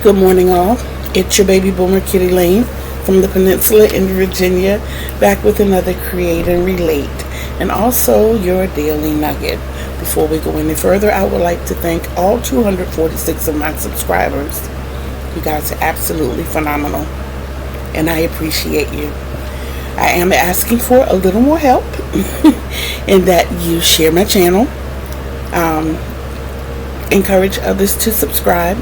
Good morning, all. It's your baby boomer Kitty Lane from the Peninsula in Virginia, back with another Create and Relate, and also your Daily Nugget. Before we go any further, I would like to thank all 246 of my subscribers. You guys are absolutely phenomenal, and I appreciate you. I am asking for a little more help in that you share my channel, encourage others to subscribe.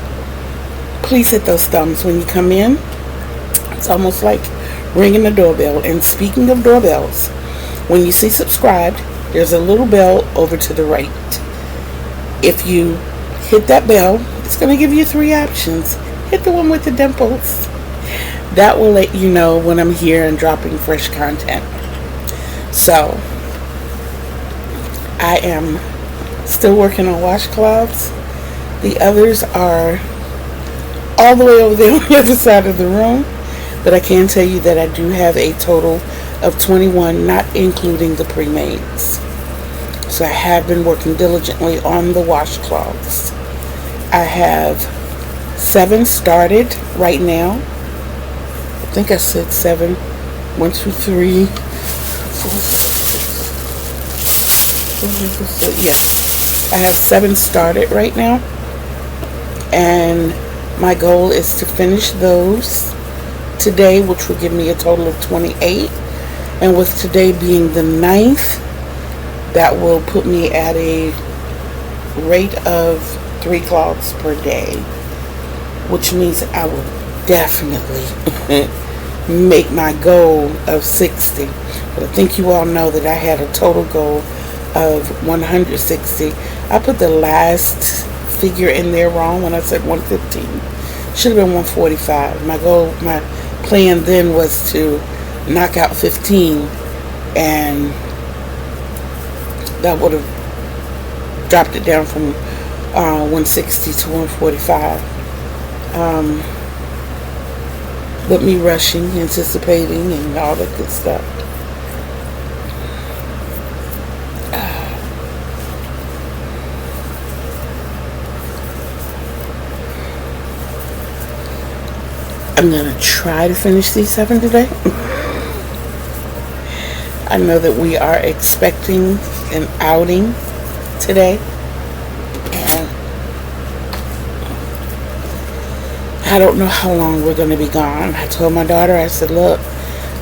Please hit those thumbs when you come in. It's almost like ringing the doorbell. And speaking of doorbells, when you see subscribed, there's a little bell over to the right. If you hit that bell, it's going to give you 3 options. Hit the one with the dimples. That will let you know when I'm here and dropping fresh content. So, I am still working on washcloths. The others are all the way over there on the other side of the room, but I can tell you that I do have a total of 21, not including the pre-mades. So I have been working diligently on the washcloths. I have 7 started right now. I think I said 7. 1, 2, 3, 4, 5. Yes, I have 7 started right now, and my goal is to finish those today, which will give me a total of 28. And with today being the 9th, that will put me at a rate of 3 cloths per day, which means I will definitely make my goal of 60. But I think you all know that I had a total goal of 160. I put the last figure in there wrong when I said 115. Should have been 145. My plan then was to knock out 15, and that would have dropped it down from 160 to 145. But me rushing, anticipating, and all that good stuff. I'm going to try to finish these 7 today. I know that we are expecting an outing today. And I don't know how long we're going to be gone. I told my daughter, I said, look,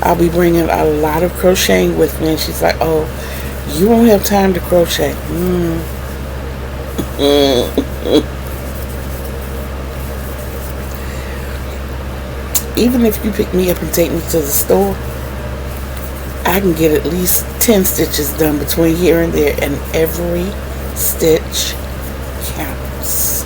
I'll be bringing a lot of crocheting with me. And she's like, oh, you won't have time to crochet. Even if you pick me up and take me to the store, I can get at least 10 stitches done between here and there, and every stitch counts.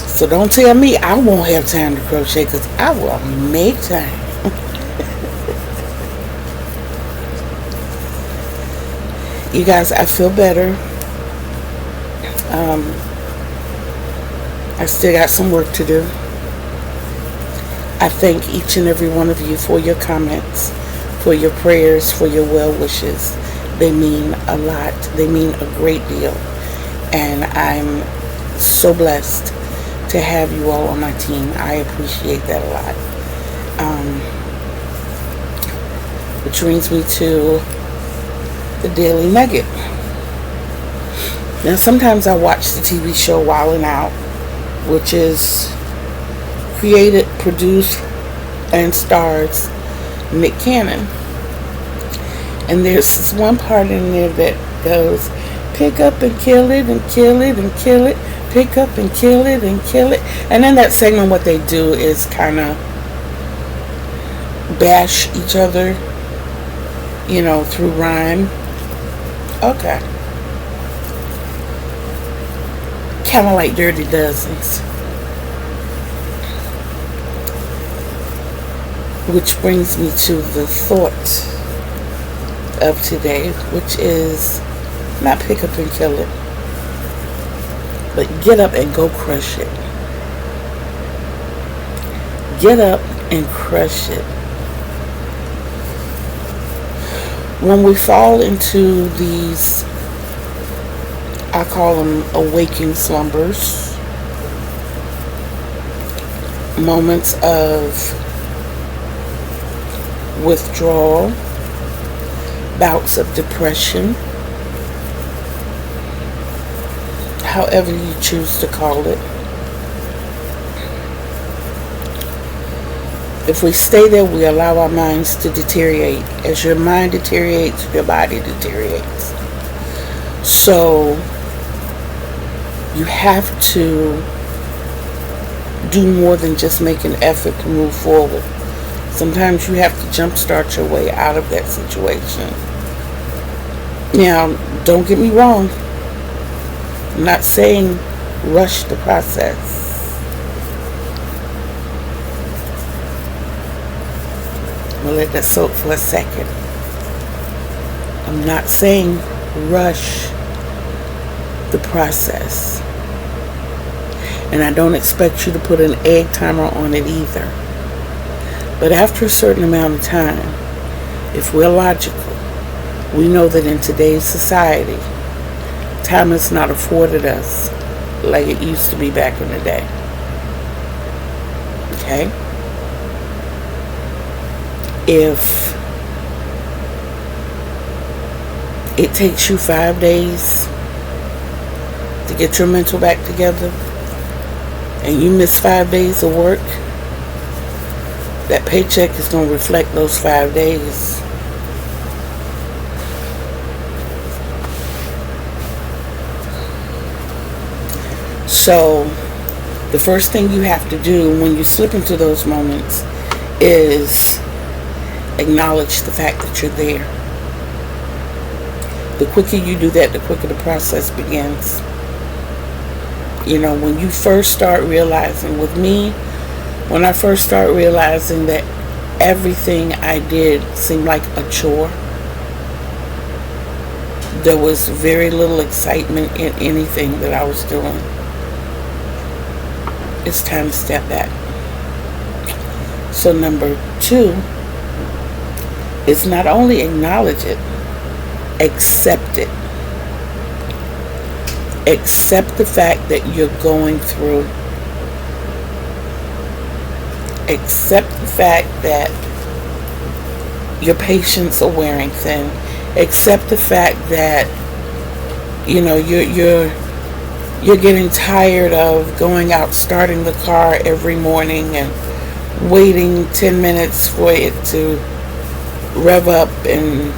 So don't tell me I won't have time to crochet, because I will make time. You guys, I feel better. I still got some work to do. I thank each and every one of you for your comments, for your prayers, for your well wishes. They mean a lot. They mean a great deal. And I'm so blessed to have you all on my team. I appreciate that a lot. Which brings me to the Daily Nugget. Now, sometimes I watch the TV show Wild 'N Out, which is created, produced, and stars Nick Cannon. And there's this one part in there that goes, pick up and kill it and kill it and kill it, pick up and kill it and kill it. And in that segment, what they do is kind of bash each other, you know, through rhyme. Okay. Kind of like Dirty Dozens. Which brings me to the thought of today, which is not pick up and kill it, but get up and go crush it. Get up and crush it. When we fall into these I call them awaking slumbers. Moments of withdrawal, bouts of depression, however you choose to call it. If we stay there, we allow our minds to deteriorate. As your mind deteriorates, your body deteriorates. So you have to do more than just make an effort to move forward. Sometimes you have to jumpstart your way out of that situation. Now, don't get me wrong. I'm not saying rush the process. We'll let that soak for a second. I'm not saying rush the process. And I don't expect you to put an egg timer on it either. But after a certain amount of time, if we're logical, we know that in today's society, time is not afforded us like it used to be back in the day. Okay? If it takes you 5 days to get your mental back together, and you miss 5 days of work, that paycheck is going to reflect those 5 days. So, the first thing you have to do when you slip into those moments is acknowledge the fact that you're there. The quicker you do that, the quicker the process begins. You know, when you first start realizing, with me, when I first started realizing that everything I did seemed like a chore, there was very little excitement in anything that I was doing. It's time to step back. So number 2 is not only acknowledge it, accept it. Accept the fact that you're going through. Accept the fact that your patience are wearing thin. Accept the fact that, you know, you're getting tired of going out, starting the car every morning and waiting 10 minutes for it to rev up, and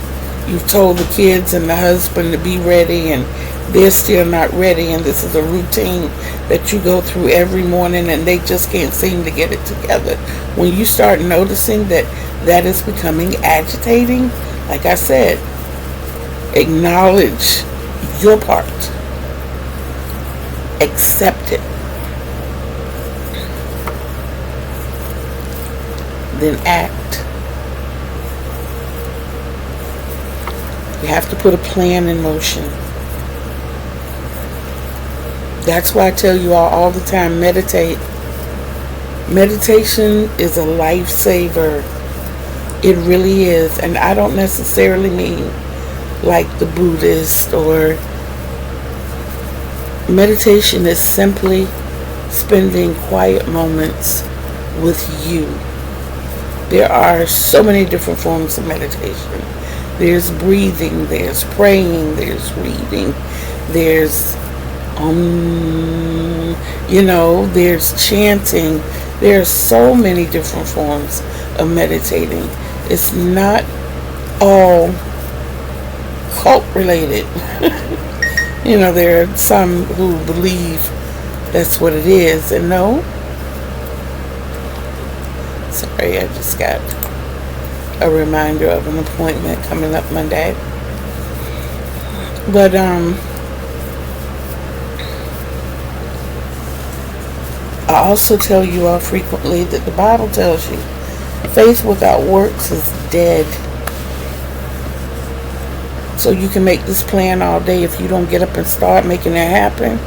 you've told the kids and the husband to be ready and they're still not ready, and this is a routine that you go through every morning and they just can't seem to get it together. When you start noticing that that is becoming agitating, like I said, acknowledge your part. Accept it. Then act. You have to put a plan in motion. That's why I tell you all the time, meditate. Meditation is a lifesaver. It really is. And I don't necessarily mean like the Buddhist, or meditation is simply spending quiet moments with you. There are so many different forms of meditation. There's breathing, there's praying, there's reading, there's there's chanting. There's so many different forms of meditating. It's not all cult related. There are some who believe that's what it is, and no. Sorry, I just got a reminder of an appointment coming up Monday. But I also tell you all frequently that the Bible tells you faith without works is dead. So you can make this plan all day. If you don't get up and start making it happen,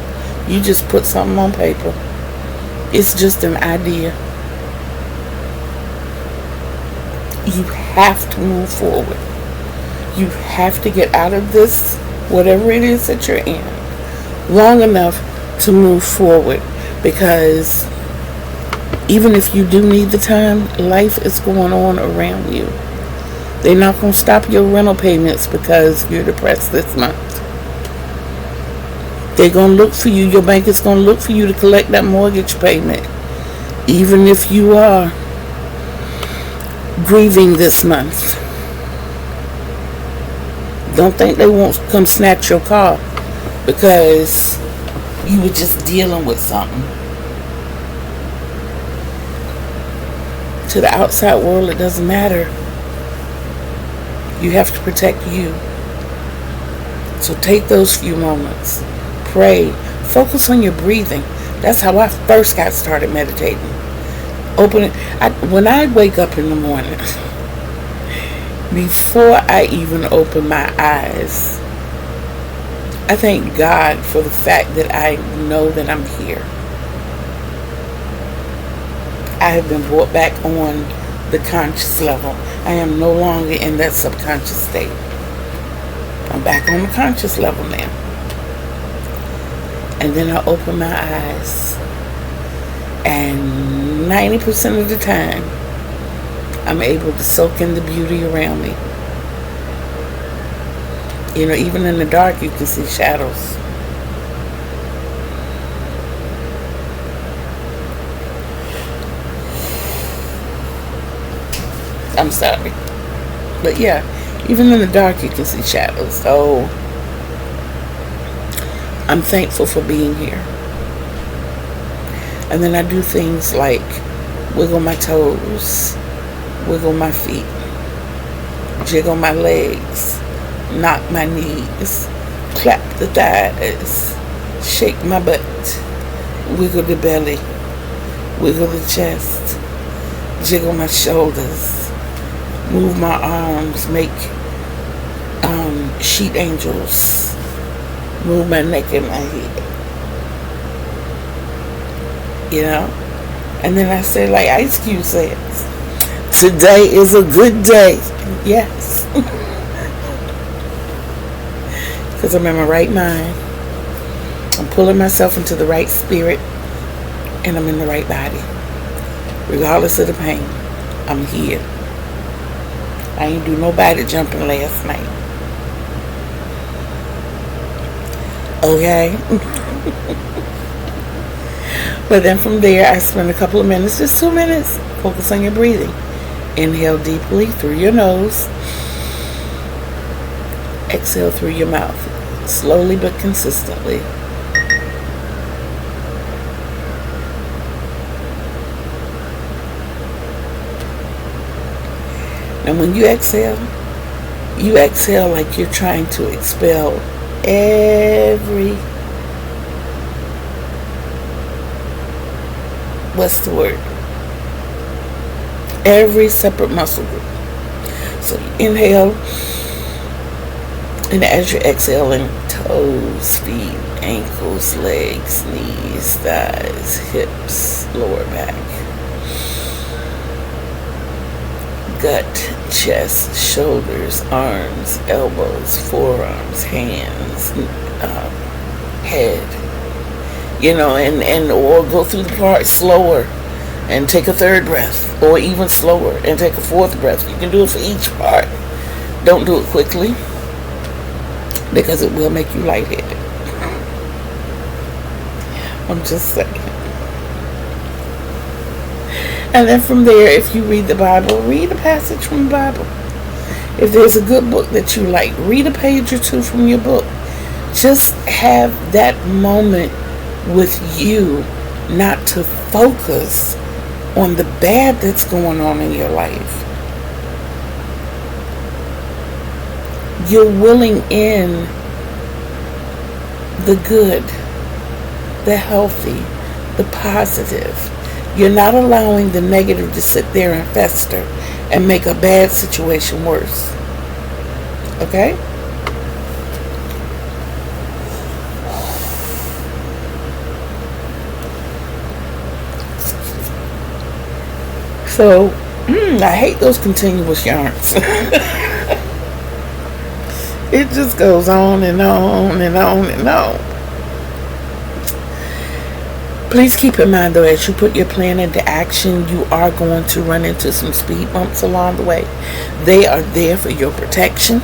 you just put something on paper. It's just an idea. You have to move forward. You have to get out of this, whatever it is that you're in. long enough to move forward, because even if you do need the time, life is going on around you. They're not going to stop your rental payments because you're depressed this month. They're going to look for you. Your bank is going to look for you to collect that mortgage payment, even if you are grieving this month. Don't think they won't come snatch your car because you were just dealing with something. To the outside world, it doesn't matter. You have to protect you. So take those few moments. Pray. Focus on your breathing. That's how I first got started meditating. When I wake up in the morning, before I even open my eyes, I thank God for the fact that I know that I'm here. I have been brought back on the conscious level. I am no longer in that subconscious state. I'm back on the conscious level now. And then I open my eyes, and 90% of the time, I'm able to soak in the beauty around me. You know, even in the dark, you can see shadows. I'm sorry. But yeah, even in the dark, you can see shadows. So I'm thankful for being here. And then I do things like wiggle my toes, wiggle my feet, jiggle my legs, knock my knees, clap the thighs, shake my butt, wiggle the belly, wiggle the chest, jiggle my shoulders, move my arms, make sheet angels, move my neck and my head. You know? And then I say, like Ice Cube says, today is a good day. Yes. Because I'm in my right mind. I'm pulling myself into the right spirit. And I'm in the right body. Regardless of the pain, I'm here. I ain't do nobody jumping last night. Okay? But then from there, I spend a couple of minutes, just 2 minutes, focus on your breathing. Inhale deeply through your nose. Exhale through your mouth. Slowly but consistently. And when you exhale like you're trying to expel every separate muscle group. So you inhale, and as you're exhaling, toes, feet, ankles, legs, knees, thighs, hips, lower back, gut, chest, shoulders, arms, elbows, forearms, hands, head, you know, and or go through the part slower and take a third breath, or even slower and take a fourth breath. You can do it for each part. Don't do it quickly, because it will make you lightheaded. I'm just saying. And then from there, if you read the Bible, read a passage from the Bible. If there's a good book that you like, read a page or two from your book. Just have that moment with you, not to focus on the bad that's going on in your life. You're willing in the good, the healthy, the positive. You're not allowing the negative to sit there and fester and make a bad situation worse. Okay? So, I hate those continuous yarns. It just goes on and on and on and on. Please keep in mind though, as you put your plan into action, you are going to run into some speed bumps along the way. They are there for your protection.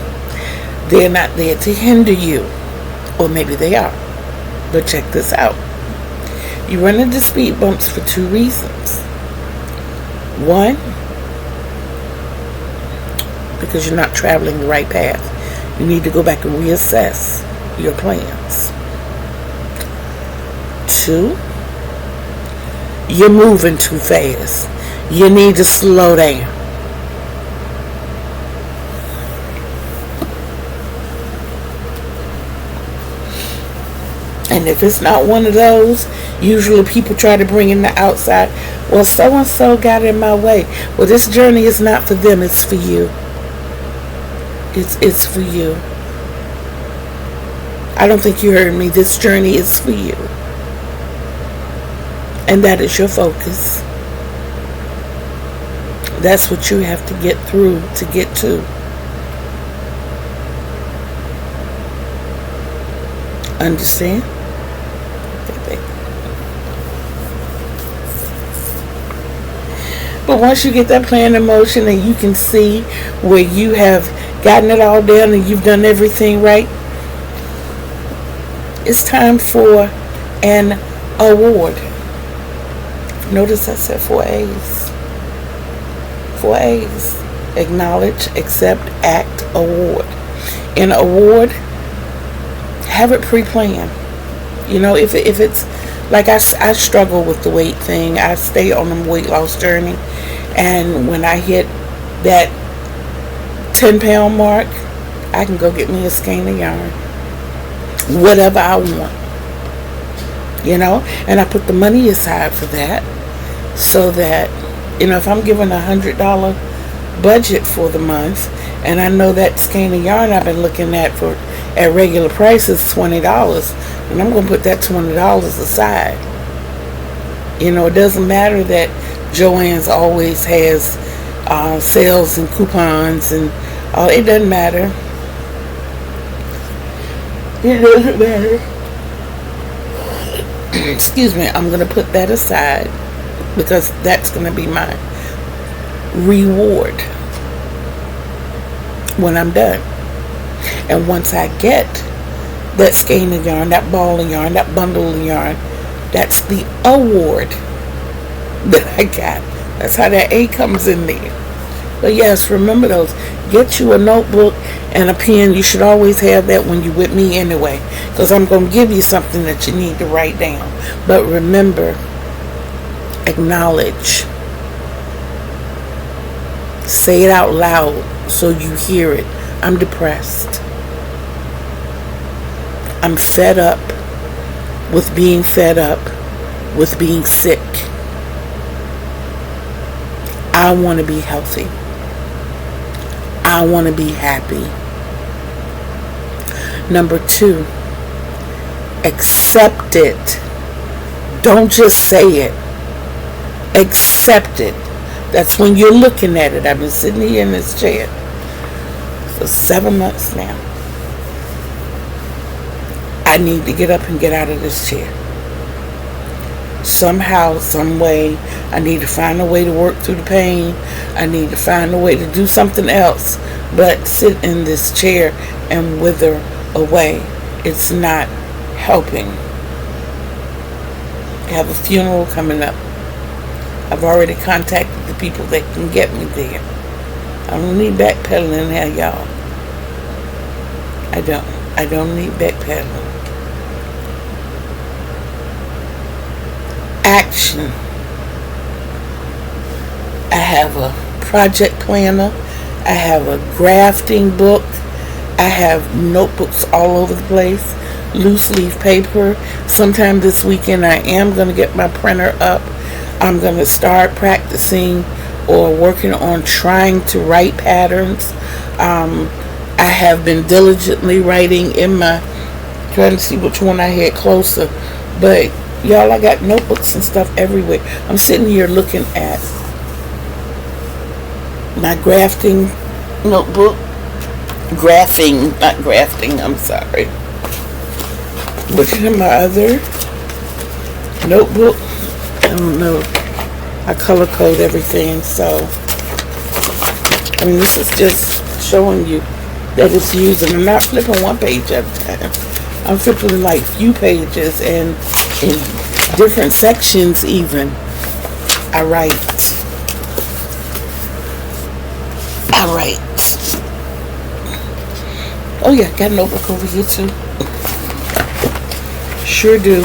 They're not there to hinder you. Or maybe they are. But check this out. You run into speed bumps for 2 reasons. One, because you're not traveling the right path. You need to go back and reassess your plans. 2, you're moving too fast. You need to slow down. And if it's not one of those, usually people try to bring in the outside. Well, so-and-so got in my way. Well, this journey is not for them. It's for you. It's for you. I don't think you heard me. This journey is for you. And that is your focus. That's what you have to get through to get to. Understand? But once you get that plan in motion and you can see where you have gotten it all down and you've done everything right, it's time for an award. Notice I said 4 A's. 4 A's. Acknowledge, accept, act, award. An award, have it pre-planned. You know, if it's like I struggle with the weight thing. I stay on the weight loss journey. And when I hit that 10-pound mark, I can go get me a skein of yarn. Whatever I want. You know? And I put the money aside for that. So that, you know, if I'm given $100 budget for the month, and I know that skein of yarn I've been looking at regular prices $20, and I'm going to put that $20 aside. You know, it doesn't matter that Joann's always has sales and coupons and all. It doesn't matter. It doesn't matter. Excuse me. I'm going to put that aside because that's going to be my reward when I'm done. And once I get that skein of yarn, that ball of yarn, that bundle of yarn, that's the award that I got. That's how that A comes in there. But yes, remember those. Get you a notebook and a pen. You should always have that when you're with me anyway, because I'm going to give you something that you need to write down. But remember, acknowledge. Say it out loud so you hear it. I'm depressed. I'm fed up with being fed up with being sick. I want to be healthy. I want to be happy. Number 2, accept it. Don't just say it. Accept it. That's when you're looking at it. I've been sitting here in this chair for 7 months now. I need to get up and get out of this chair. Somehow, some way, I need to find a way to work through the pain. I need to find a way to do something else but sit in this chair and wither away. It's not helping. I have a funeral coming up. I've already contacted the people that can get me there. I don't need backpedaling here, y'all. I don't need backpedaling. Action. I have a project planner. I have a grafting book. I have notebooks all over the place. Loose leaf paper. Sometime this weekend I am going to get my printer up. I'm going to start practicing or working on trying to write patterns. I have been diligently writing in my, trying to see which one I had closer. But y'all, I got notebooks and stuff everywhere. I'm sitting here looking at my grafting notebook. Graphing, not grafting, I'm sorry. Looking at my other notebook. I don't know. I color code everything, so I mean, this is just showing you that it's using. I'm not flipping one page at a time. I'm flipping like few pages, and in different sections even. I write. Oh yeah, got a notebook over here too. Sure do.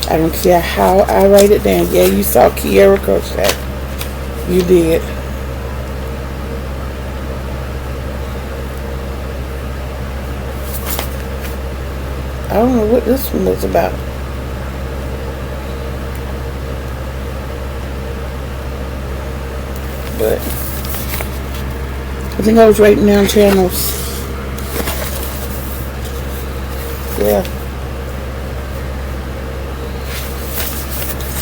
I don't care how I write it down. Yeah, you saw Aero Crochet. You did. I don't know what this one was about. But I think I was writing down channels. Yeah.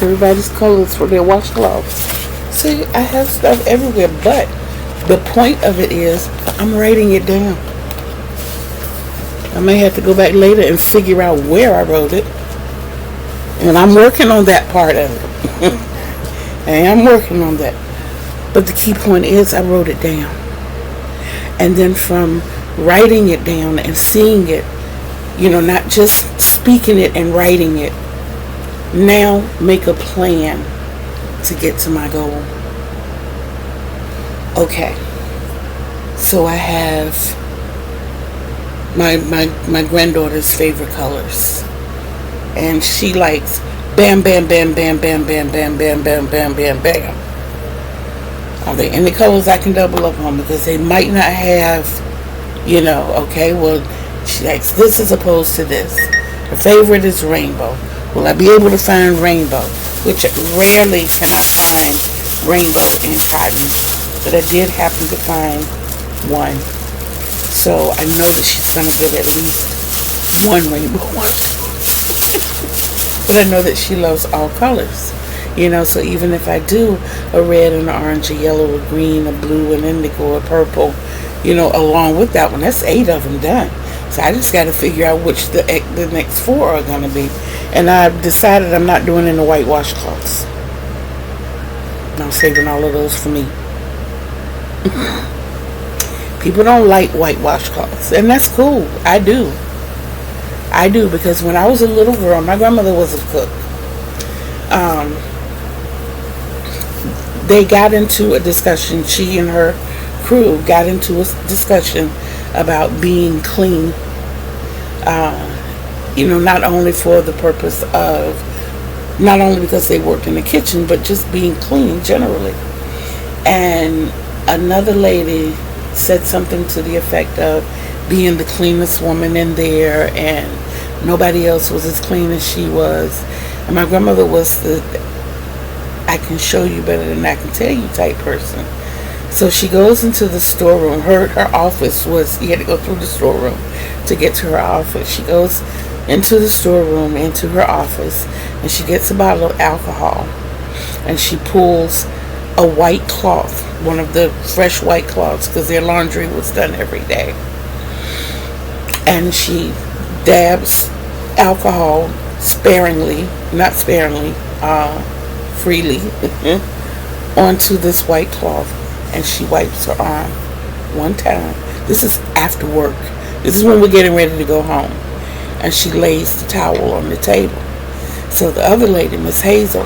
Everybody's colors for their washcloths. See, I have stuff everywhere, but the point of it is I'm writing it down. I may have to go back later and figure out where I wrote it. And I'm working on that part of it. I am working on that. But the key point is I wrote it down. And then from writing it down and seeing it, you know, not just speaking it and writing it, now make a plan to get to my goal. Okay. So I have my granddaughter's favorite colors. And she likes bam, bam, bam, bam, bam, bam, bam, bam, bam, bam, bam, bam. Are there any colors I can double up on? Because they might not have, you know, okay, well, she likes this as opposed to this. Her favorite is rainbow. Will I be able to find rainbow? Which rarely can I find rainbow in cotton. But I did happen to find one. So I know that she's going to get at least one rainbow one. But I know that she loves all colors. You know, so even if I do a red and an orange, a yellow, a green, a blue, an indigo, a purple, you know, along with that one, that's 8 of them done. So I just got to figure out which the next 4 are going to be. And I've decided I'm not doing any white washcloths. I'm saving all of those for me. People don't like white washcloths, and that's cool. I do, because when I was a little girl, my grandmother was a cook. They got into a discussion, she and her crew got into a discussion about being clean, you know, not only for the purpose of, not only because they worked in the kitchen, but just being clean generally. And another lady said something to the effect of being the cleanest woman in there, and nobody else was as clean as she was. And my grandmother was the I can show you better than I can tell you type person. So she goes into the storeroom. Her office was, you had to go through the storeroom to get to her office. She goes into the storeroom, into her office, and she gets a bottle of alcohol, and she pulls a white cloth, one of the fresh white cloths, because their laundry was done every day, and she dabs alcohol sparingly, not sparingly, freely onto this white cloth, and she wipes her arm one time. This is after work. This is when we're getting ready to go home, and she lays the towel on the table. So the other lady, Miss Hazel,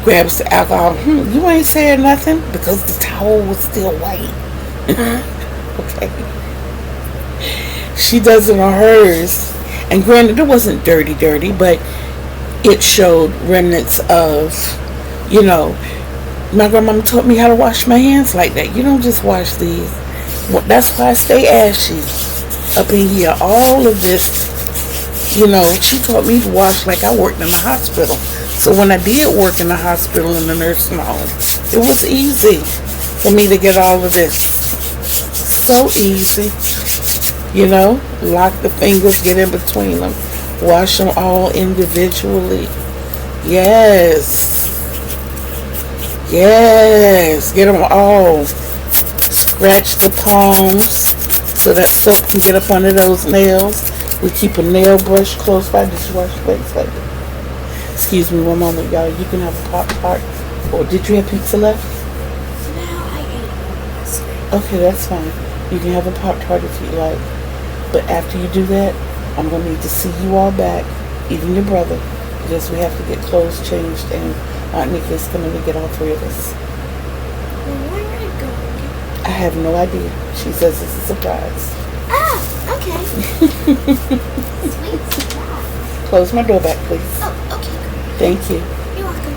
grabs the alcohol. You ain't saying nothing, because the towel was still white. Okay. She does it on hers, and granted, it wasn't dirty, but it showed remnants of, you know, my grandmama taught me how to wash my hands like that. You don't just wash these. That's why I stay ashy up in here. All of this, you know, she taught me to wash like I worked in the hospital. So when I did work in the hospital in the nursing home, it was easy for me to get all of this. So easy. You know, lock the fingers, get in between them. Wash them all individually. Yes. Get them all. Scratch the palms. so that soap can get up under those nails. We keep a nail brush close by dishwasher plates like that. Excuse me one moment, y'all. You can have a Pop-Tart. Or did you have pizza left? No, I ate one. Okay, that's fine. You can have a Pop-Tart if you like. But after you do that, I'm going to need to see you all back, even your brother, because we have to get clothes changed, and Aunt Nikki is coming to get all three of us. Well, where are you going? I have no idea. She says it's a surprise. Ah, okay. Sweet surprise. Close my door back, please. Oh, okay. Thank you. You're welcome.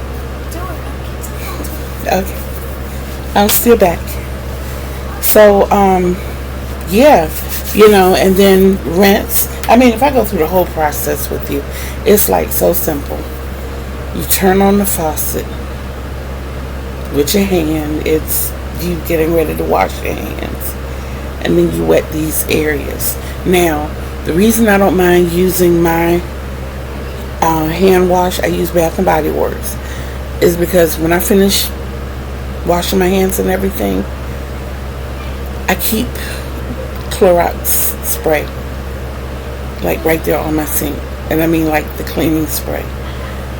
Don't worry, I'll get some. Okay. I'm still back. So, yeah, you know, and then rinse. I mean, if I go through the whole process with you, it's like so simple. You turn on the faucet with your hand. It's you getting ready to wash your hands. And then you wet these areas. Now, the reason I don't mind using my hand wash, I use Bath and Body Works, is because when I finish washing my hands and everything, I keep Clorox spray like right there on my sink, and I mean like the cleaning spray,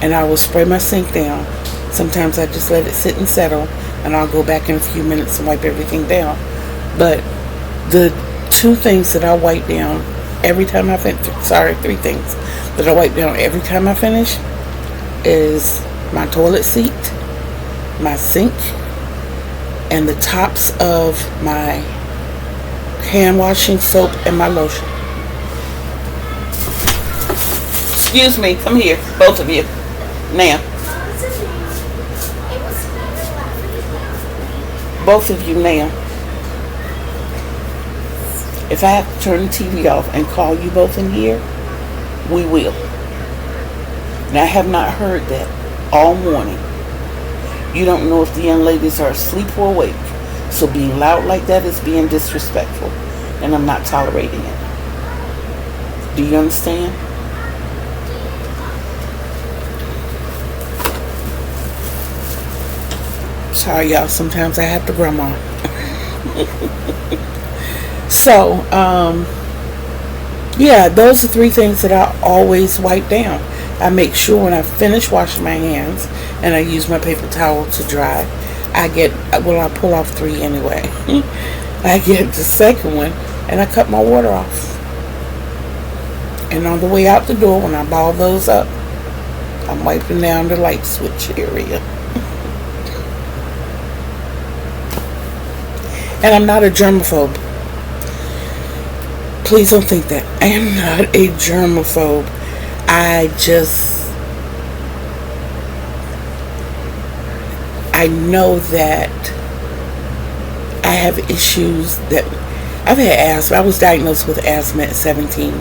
and I will spray my sink down. Sometimes I just let it sit and settle, and I'll go back in a few minutes and wipe everything down. But the two things that I wipe down every time I finish, three things that I wipe down every time I finish is my toilet seat, my sink, and the tops of my hand washing soap and my lotion. Excuse me, come here, both of you. Now. Both of you now. If I have to turn the TV off and call you both in here, we will. Now, I have not heard that all morning. You don't know if the young ladies are asleep or awake. So being loud like that is being disrespectful. And I'm not tolerating it. Do you understand? Sorry, y'all. Sometimes I have to grandma. So, yeah, those are three things that I always wipe down. I make sure when I finish washing my hands and I use my paper towel to dry, I pull off three anyway. I get the second one and I cut my water off. And on the way out the door, when I ball those up, I'm wiping down the light switch area. And I'm not a germaphobe. Please don't think that. I am not a germaphobe. I know that I have issues that I've had asthma. I was diagnosed with asthma at 17.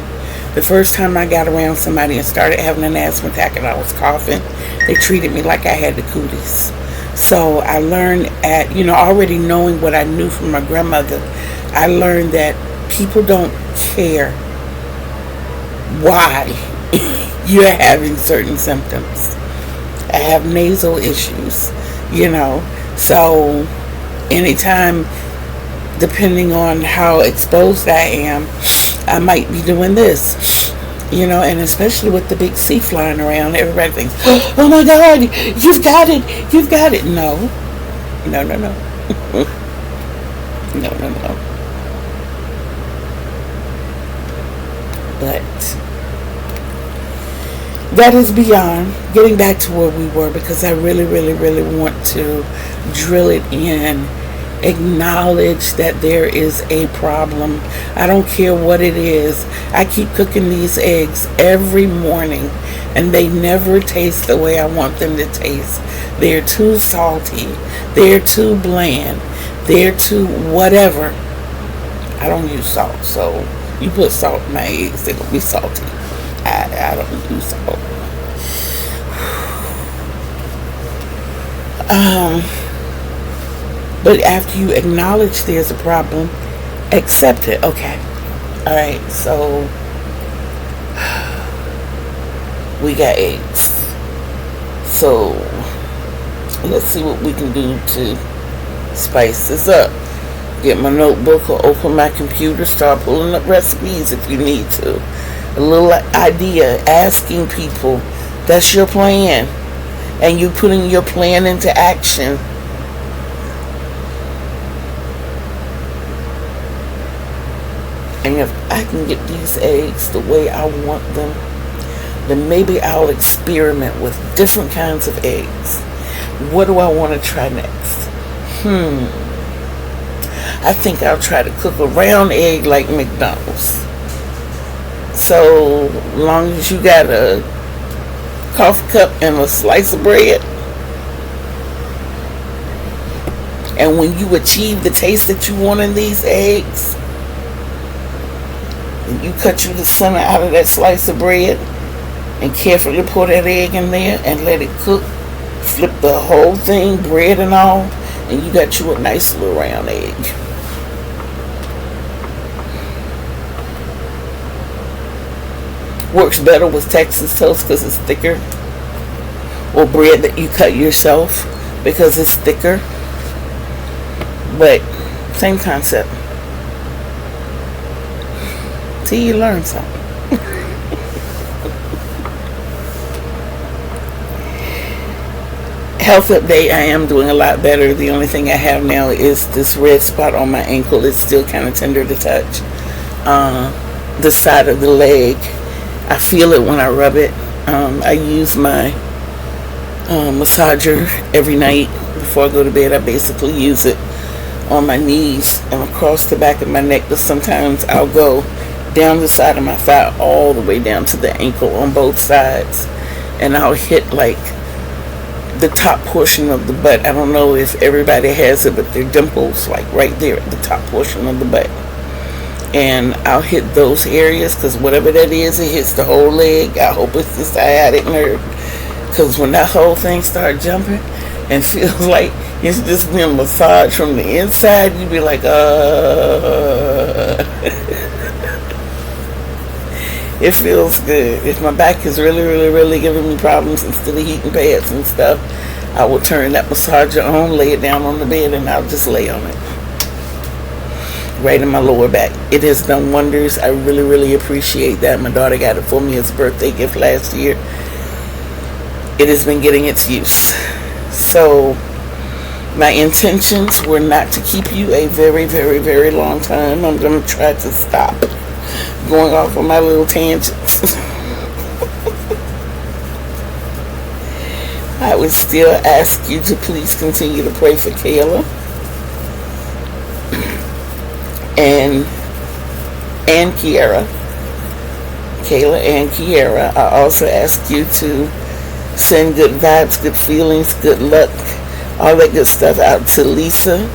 The first time I got around somebody and started having an asthma attack and I was coughing, they treated me like I had the cooties. So I learned already knowing what I knew from my grandmother, I learned that people don't care why you're having certain symptoms. I have nasal issues, so anytime, depending on how exposed I am, I might be doing this, and especially with the big C flying around, everybody thinks, oh my God, you've got it. No. No. No. But that is beyond. Getting back to where we were, because I really, really, really want to drill it in. Acknowledge that there is a problem. I don't care what it is. I keep cooking these eggs every morning and they never taste the way I want them to taste. They're too salty. They're too bland. They're too whatever. I don't use salt, so you put salt in my eggs, they're gonna be salty. I don't use salt. But after you acknowledge there's a problem, accept it. Okay. Alright, so we got eggs. So let's see what we can do to spice this up. get my notebook or open my computer, start pulling up recipes if you need to. A little idea, asking people. That's your plan. And you putting your plan into action. And if I can get these eggs the way I want them, then maybe I'll experiment with different kinds of eggs. What do I want to try next? I think I'll try to cook a round egg like McDonald's. So long as you got a coffee cup and a slice of bread, and when you achieve the taste that you want in these eggs, and you cut you the center out of that slice of bread and carefully pour that egg in there and let it cook, flip the whole thing, bread and all, and you got you a nice little round egg. Works better with Texas toast because it's thicker, or bread that you cut yourself because it's thicker, but same concept. See, you learn something. Health update, I am doing a lot better. The only thing I have now is this red spot on my ankle. It's still kind of tender to touch. The side of the leg, I feel it when I rub it. I use my massager every night before I go to bed. I basically use it on my knees and across the back of my neck, but sometimes I'll go down the side of my thigh all the way down to the ankle on both sides, and I'll hit like the top portion of the butt. I don't know if everybody has it, but they're dimples like right there at the top portion of the butt, and I'll hit those areas because whatever that is, it hits the whole leg. I hope it's the sciatic nerve, because when that whole thing starts jumping and feels like it's just being massaged from the inside, you be like, It feels good. If my back is really giving me problems, instead of heating pads and stuff, I will turn that massager on, lay it down on the bed, and I'll just lay on it. Right in my lower back. It has done wonders. I really appreciate that. My daughter got it for me as a birthday gift last year. It has been getting its use. So my intentions were not to keep you a very long time. I'm going to try to stop going off on my little tangents. I would still ask you to please continue to pray for Kayla and Kiara. Kayla and Kiara. I also ask you to send good vibes, good feelings, good luck, all that good stuff out to Lisa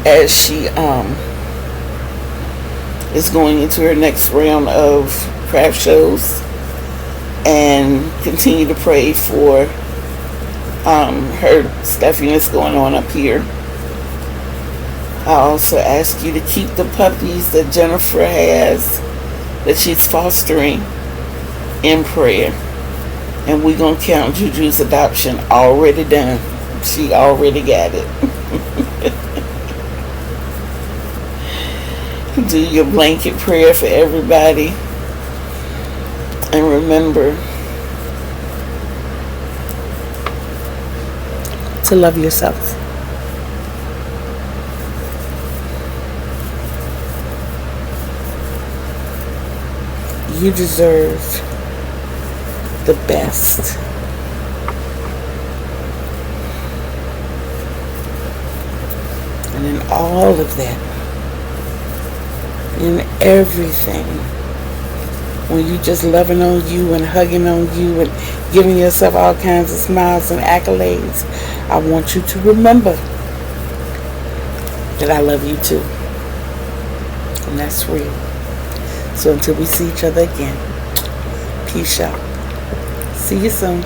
as she is going into her next round of craft shows, and continue to pray for her stuffiness going on up here. I also ask you to keep the puppies that Jennifer has, that she's fostering, in prayer. And we're going to count Juju's adoption already done. She already got it. Do your blanket prayer for everybody. And remember to love yourself. You deserve the best. And in all of that, in everything, when you just loving on you and hugging on you and giving yourself all kinds of smiles and accolades, I want you to remember that I love you too. And that's real. So until we see each other again, peace out. See you soon.